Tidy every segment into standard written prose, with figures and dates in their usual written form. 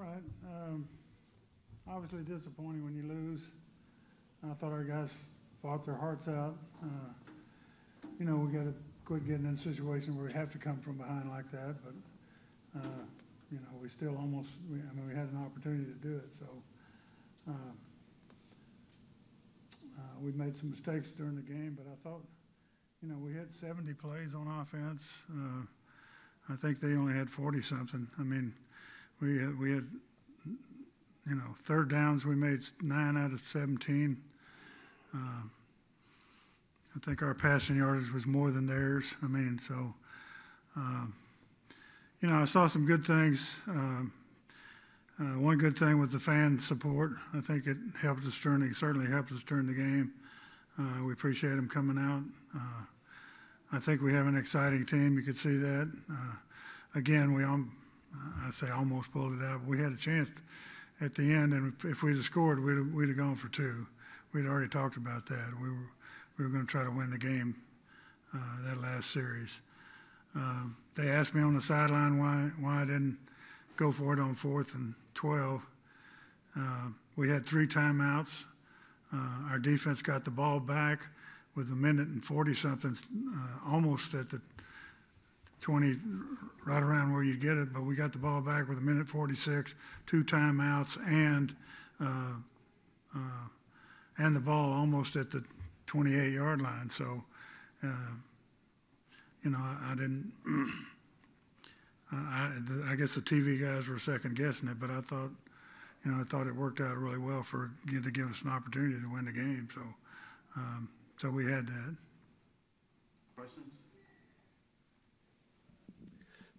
right. Obviously disappointing when you lose. I thought our guys fought their hearts out. We got to quit getting in a situation where we have to come from behind like that. But, we still we had an opportunity to do it. So we made some mistakes during the game, but I thought, we had 70 plays on offense. I think they only had 40-something. I mean, we had third downs, we made 9 out of 17. I think our passing yardage was more than theirs. I mean, so, I saw some good things. One good thing was the fan support. I think it helped us certainly helped us during the game. We appreciate them coming out. I think we have an exciting team. You could see that. Again, I say almost pulled it out, but we had a chance at the end, and if we'd have scored, we'd have gone for 2. We'd already talked about that. We were going to try to win the game that last series. They asked me on the sideline why I didn't go for it on 4th and 12. We had 3 timeouts. Our defense got the ball back with 1 minute and 40-something, almost at the 20, right around where you get it, but we got the ball back with 1 minute 46, 2 timeouts, and the ball almost at the 28-yard line. So, I didn't. I guess the TV guys were second guessing it, but I thought it worked out really well to give us an opportunity to win the game. So, so we had that. Questions?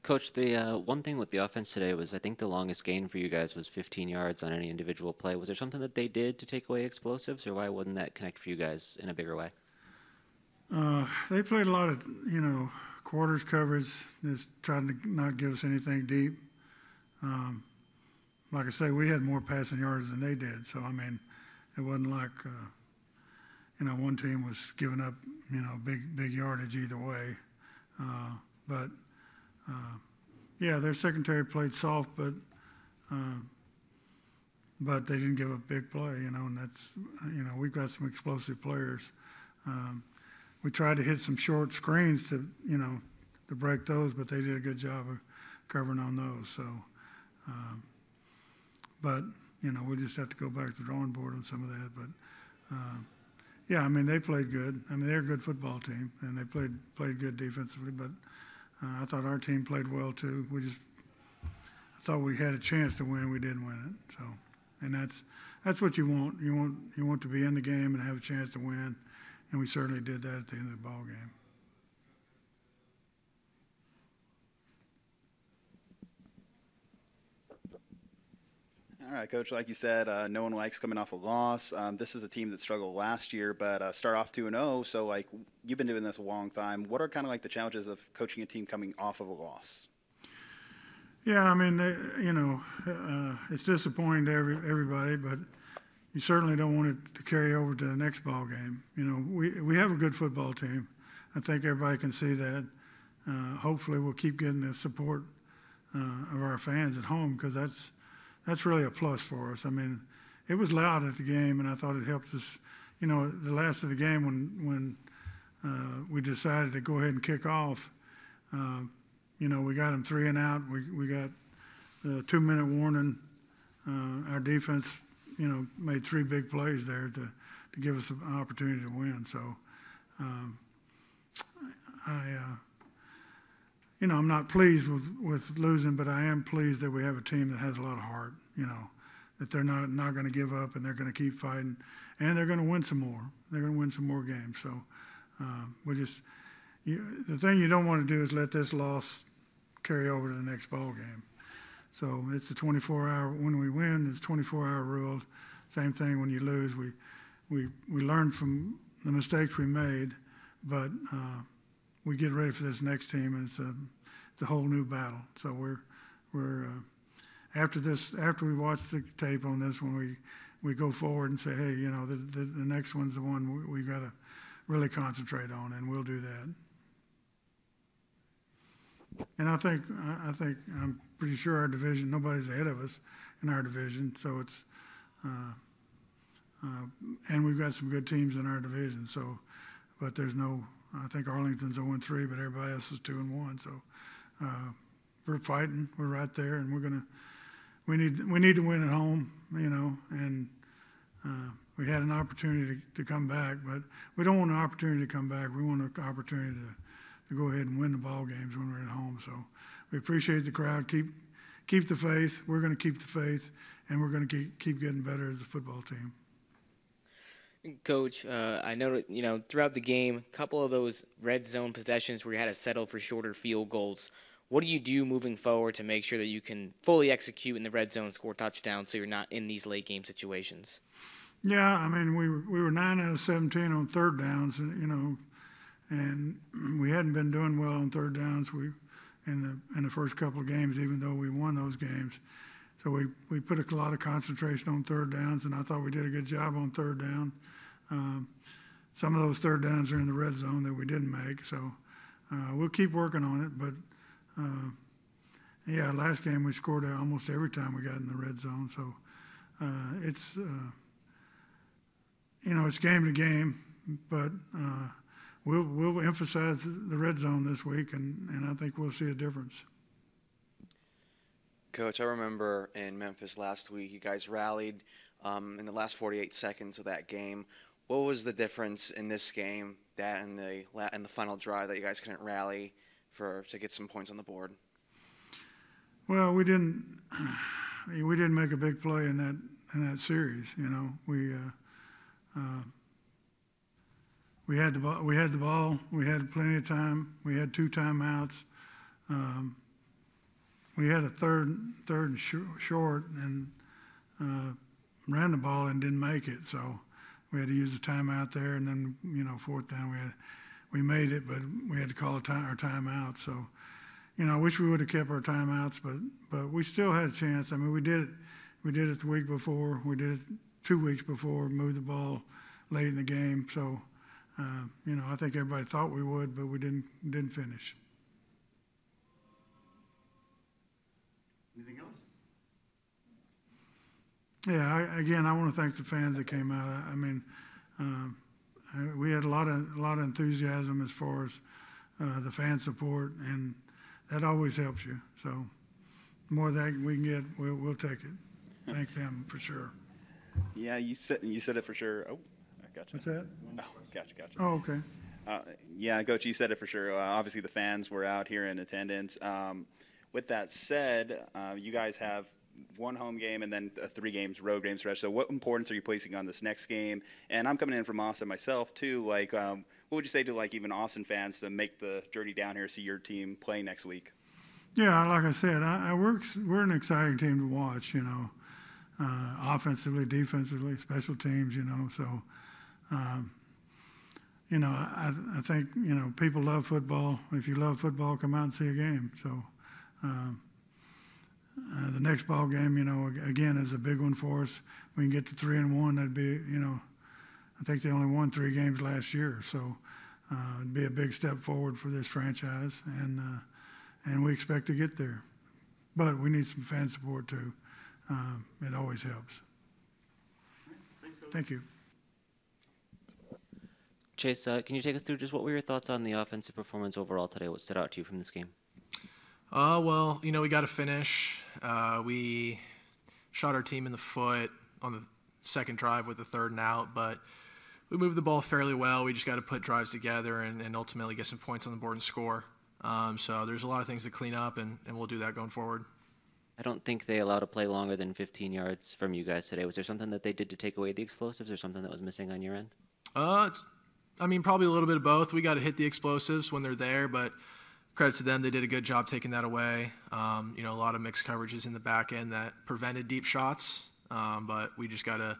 Coach, the one thing with the offense today was I think the longest gain for you guys was 15 yards on any individual play. Was there something that they did to take away explosives, or why wouldn't that connect for you guys in a bigger way? They played a lot of, quarters coverage, just trying to not give us anything deep. Like I say, we had more passing yards than they did. So, I mean, it wasn't like, one team was giving up, big yardage either way. Yeah, their secondary played soft, but they didn't give a big play, and that's, we've got some explosive players. We tried to hit some short screens to break those, but they did a good job of covering on those. So, we just have to go back to the drawing board on some of that. But, yeah, I mean, they played good. I mean, they're a good football team, and they played good defensively, but I thought our team played well too. I thought we had a chance to win. We didn't win it. So, and that's what you want. You want to be in the game and have a chance to win, and we certainly did that at the end of the ball game. All right, Coach, like you said, no one likes coming off a loss. This is a team that struggled last year, but start off 2-0. So, you've been doing this a long time. What are kind of the challenges of coaching a team coming off of a loss? Yeah, I mean, it's disappointing to everybody, but you certainly don't want it to carry over to the next ball game. We have a good football team. I think everybody can see that. Hopefully, we'll keep getting the support of our fans at home, because that's really a plus for us. I mean, it was loud at the game, and I thought it helped us. The last of the game when we decided to go ahead and kick off, we got them 3 and out. We got the 2-minute warning. Our defense, made 3 big plays there to give us an opportunity to win. So I'm not pleased with losing, but I am pleased that we have a team that has a lot of heart, that they're not going to give up, and they're going to keep fighting, and they're going to win some more. They're going to win some more games. So the thing you don't want to do is let this loss carry over to the next ball game. So it's a 24-hour, when we win, it's a 24-hour rule. Same thing when you lose. We learn from the mistakes we made, but we get ready for this next team, and it's a whole new battle. So we're after we watch the tape on this one, we go forward and say, hey, the next one's the one we got to really concentrate on, and we'll do that. And I think I'm pretty sure our division, nobody's ahead of us in our division. So it's and we've got some good teams in our division. So, but there's no. I think Arlington's 0-3, but everybody else is 2-1. So we're fighting. We're right there, and we need to win at home. And we had an opportunity to come back, but we don't want an opportunity to come back. We want an opportunity to go ahead and win the ball games when we're at home. So we appreciate the crowd. Keep the faith. We're going to keep the faith, and we're going to keep getting better as a football team. Coach, I know throughout the game, a couple of those red zone possessions where you had to settle for shorter field goals. What do you do moving forward to make sure that you can fully execute in the red zone, score touchdowns, so you're not in these late game situations? Yeah, I mean we were 9 out of 17 on third downs, and we hadn't been doing well on third downs. In the first couple of games, even though we won those games. So we put a lot of concentration on third downs, and I thought we did a good job on third down. Some of those third downs are in the red zone that we didn't make, so we'll keep working on it. But, yeah, last game we scored almost every time we got in the red zone. So it's game to game, but we'll emphasize the red zone this week, and I think we'll see a difference. Coach, I remember in Memphis last week, you guys rallied in the last 48 seconds of that game. What was the difference in this game, that and the final drive, that you guys couldn't rally to get some points on the board? Well, we didn't make a big play in that series. We had the ball. We had plenty of time. We had 2 timeouts. We had a third and short and ran the ball and didn't make it. So we had to use a timeout there, and then fourth down we made it, but we had to call our timeout. So I wish we would have kept our timeouts, but we still had a chance. I mean, we did it the week before. We did it 2 weeks before. Moved the ball late in the game. So I think everybody thought we would, but we didn't finish. Anything else? Yeah, I want to thank the fans that came out. I mean, we had a lot of enthusiasm as far as the fan support, and that always helps you. So the more that we can get, we'll take it. Thank them for sure. Yeah, you said it for sure. Oh, I gotcha. What's that? Oh, gotcha. Oh, okay. Yeah, Coach, you said it for sure. Obviously, the fans were out here in attendance. With that said, you guys have 1 home game and then 3 games, road game stretch. So what importance are you placing on this next game? And I'm coming in from Austin myself, too. Like, what would you say to, like, even Austin fans to make the journey down here to see your team play next week? Yeah, like I said, we're an exciting team to watch, offensively, defensively, special teams, So, I think, people love football. If you love football, come out and see a game. So, the next ball game, again, is a big one for us. We can get to 3-1. That'd be, I think they only won 3 games last year. So it'd be a big step forward for this franchise, and we expect to get there. But we need some fan support too. It always helps. Thank you. Chase, can you take us through just what were your thoughts on the offensive performance overall today? What stood out to you from this game? Well, we got to finish. We shot our team in the foot on the second drive with the 3rd and out, but we moved the ball fairly well. We just got to put drives together and ultimately get some points on the board and score. So there's a lot of things to clean up, and we'll do that going forward. I don't think they allowed a play longer than 15 yards from you guys today. Was there something that they did to take away the explosives or something that was missing on your end? Probably a little bit of both. We got to hit the explosives when they're there, but credit to them, they did a good job taking that away. A lot of mixed coverages in the back end that prevented deep shots, but we just got to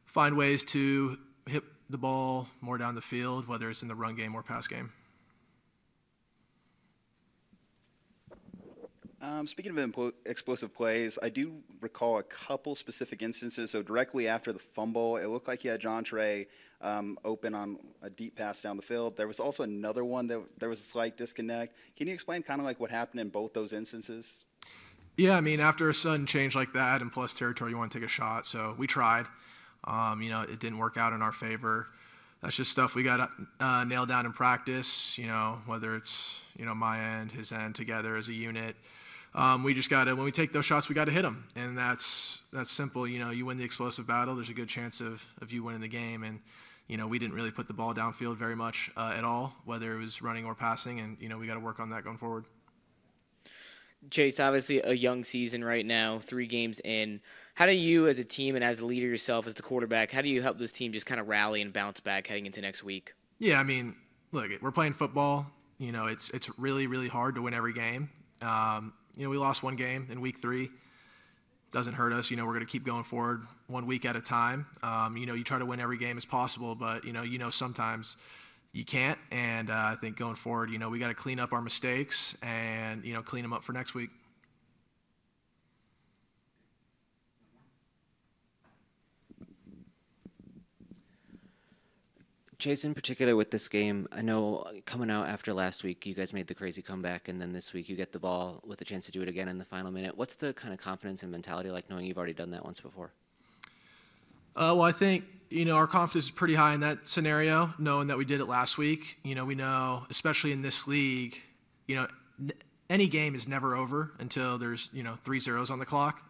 find ways to hit the ball more down the field, whether it's in the run game or pass game. Speaking of explosive plays, I do recall a couple specific instances. So directly after the fumble, it looked like he had John Trey open on a deep pass down the field. There was also another one that there was a slight disconnect. Can you explain kind of like what happened in both those instances? Yeah, I mean, after a sudden change like that and plus territory, you want to take a shot. So we tried. It didn't work out in our favor. That's just stuff we got nailed down in practice, whether it's, my end, his end, together as a unit. We just got to, when we take those shots, we got to hit them. And that's simple. You win the explosive battle, there's a good chance of you winning the game. And, we didn't really put the ball downfield very much at all, whether it was running or passing. And, we got to work on that going forward. Chase, obviously a young season right now, 3 games in. How do you, as a team and as a leader yourself, as the quarterback, how do you help this team just kind of rally and bounce back heading into next week? Yeah, I mean, look, we're playing football. It's really, really hard to win every game. We lost one game in week 3. Doesn't hurt us. We're going to keep going forward 1 week at a time. You try to win every game as possible, but, sometimes you can't. And I think going forward, we got to clean up our mistakes and, clean them up for next week. Chase, in particular with this game, I know coming out after last week, you guys made the crazy comeback, and then this week you get the ball with a chance to do it again in the final minute. What's the kind of confidence and mentality like knowing you've already done that once before? Well, I think, our confidence is pretty high in that scenario, knowing that we did it last week. We know, especially in this league, any game is never over until there's, 3 zeros on the clock.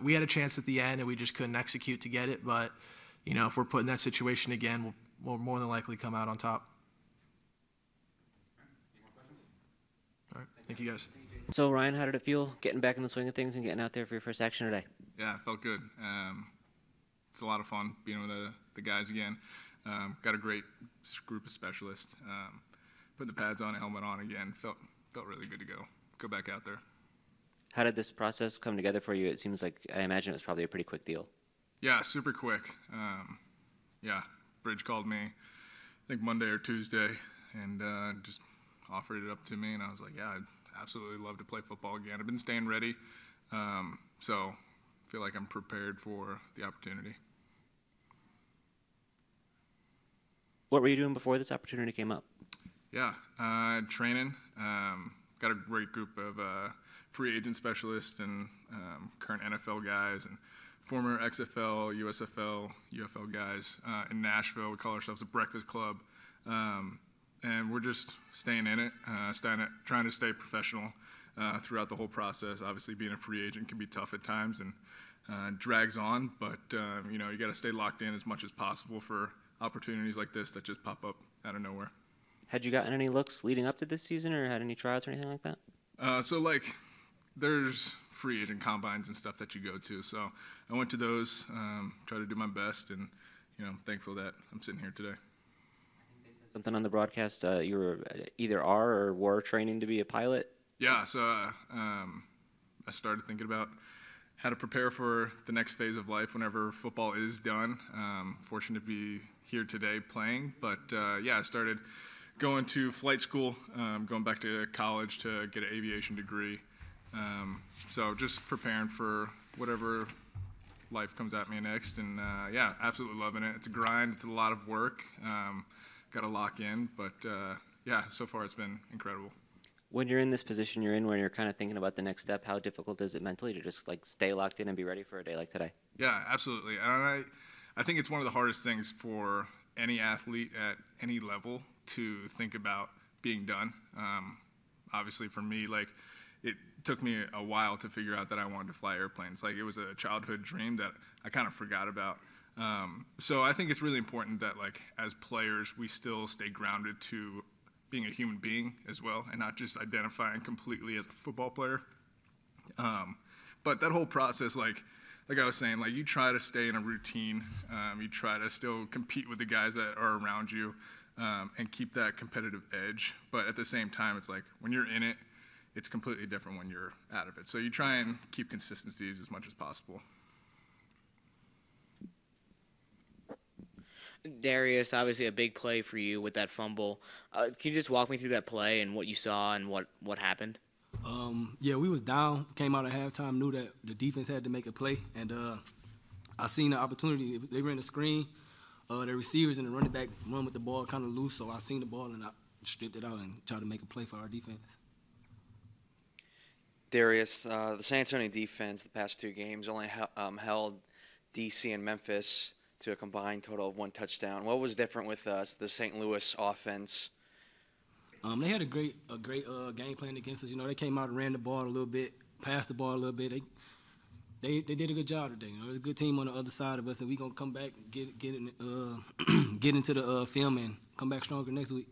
We had a chance at the end, and we just couldn't execute to get it. But, if we're put in that situation again, we'll more than likely come out on top. All right. Thank you, guys. So, Ryan, how did it feel getting back in the swing of things and getting out there for your first action today? Yeah, it felt good. It's a lot of fun being with the guys again. Got a great group of specialists. Put the pads on, helmet on again. Felt really good to go back out there. How did this process come together for you? It seems like, I imagine it was probably a pretty quick deal. Yeah, super quick. Bridge called me, I think Monday or Tuesday, and just offered it up to me, and I was like, yeah, I'd absolutely love to play football again. I've been staying ready, so I feel like I'm prepared for the opportunity. What were you doing before this opportunity came up? Yeah, training. Got a great group of free agent specialists and current NFL guys and former XFL, USFL, UFL guys in Nashville. We call ourselves a breakfast club. And we're just staying in it, trying to stay professional throughout the whole process. Obviously, being a free agent can be tough at times and drags on, but you got to stay locked in as much as possible for opportunities like this that just pop up out of nowhere. Had you gotten any looks leading up to this season or had any tryouts or anything like that? There's free agent combines and stuff that you go to. So I went to those, tried to do my best, and I'm thankful that I'm sitting here today. Something on the broadcast, you were either are or were training to be a pilot? Yeah, so I started thinking about how to prepare for the next phase of life whenever football is done. Fortunate to be here today playing, but I started going to flight school, going back to college to get an aviation degree. So just preparing for whatever life comes at me next, and absolutely loving it. It's a grind. It's a lot of work. Got to lock in, but so far it's been incredible. When you're in this position you're in, when you're kind of thinking about the next step, how difficult is it mentally to just stay locked in and be ready for a day like today? Yeah, absolutely. And I think it's one of the hardest things for any athlete at any level to think about being done. Obviously for me, it took me a while to figure out that I wanted to fly airplanes. It was a childhood dream that I kind of forgot about. So I think it's really important that as players, we still stay grounded to being a human being as well and not just identifying completely as a football player. But that whole process, like I was saying, you try to stay in a routine. You try to still compete with the guys that are around you and keep that competitive edge. But at the same time, it's when you're in it, it's completely different when you're out of it. So you try and keep consistencies as much as possible. Darius, obviously a big play for you with that fumble. Can you just walk me through that play and what you saw and what happened? Yeah, we was down, came out at halftime, knew that the defense had to make a play, and I seen the opportunity. They ran the screen, the receivers and the running back run with the ball kind of loose, so I seen the ball and I stripped it out and tried to make a play for our defense. Darius, the San Antonio defense the past 2 games only held DC and Memphis to a combined total of 1 touchdown. What was different with the St. Louis offense? They had a great game plan against us. You know, they came out and ran the ball a little bit, passed the ball a little bit. They did a good job today. You know, there's a good team on the other side of us, and we gonna come back, get into the film and come back stronger next week.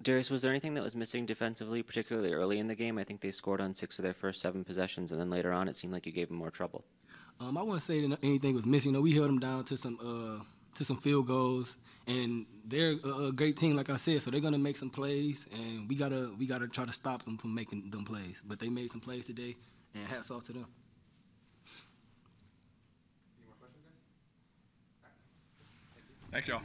Darius, was there anything that was missing defensively, particularly early in the game? I think they scored on 6 of their first 7 possessions, and then later on it seemed like you gave them more trouble. I wouldn't say that anything was missing. You know, we held them down to some field goals, and they're a great team, like I said. So they're gonna make some plays, and we gotta try to stop them from making them plays. But they made some plays today, and hats off to them. Thank y'all.